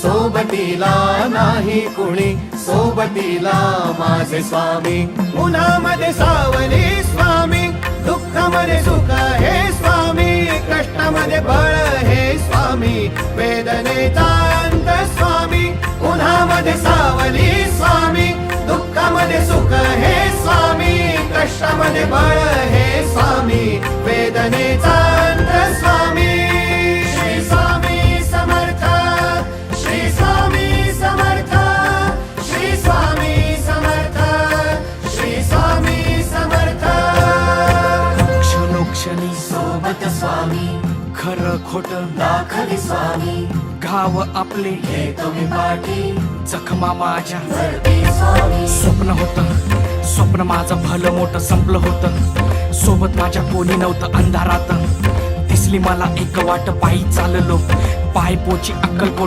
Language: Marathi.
सोबतीला नाही कुणी, सोबतीला माझे स्वामी. उन्हामध्ये सावली स्वामी, दुःखामध्ये सुख हे स्वामी, कष्टामध्ये बळ हे स्वामी, वेदनेचा अंत स्वामी. उन्हामध्ये सावली स्वामी, दुःखामध्ये सुख हे स्वामी, कष्टामध्ये बळ हे स्वामी, वेदनेचा अंत स्वामी. श्री स्वामी समर्थ, श्री स्वामी समर्थ, श्री स्वामी समर्थ, श्री स्वामी समर्थ. क्षणोक्षणी सोबत स्वामी, खरं खोट दाखली स्वामी, घाव आपले हे तुम्ही पाठी जखमा माझ्या. भरती स्वामी. स्वप्न होतं, स्वप्न माझं भलं मोठं संपलं होतं. सोबत माझ्या कोणी नव्हतं अंधारात. दिसली मला एक वाट, पायी चाललो, पाय पोची अक्कलकोट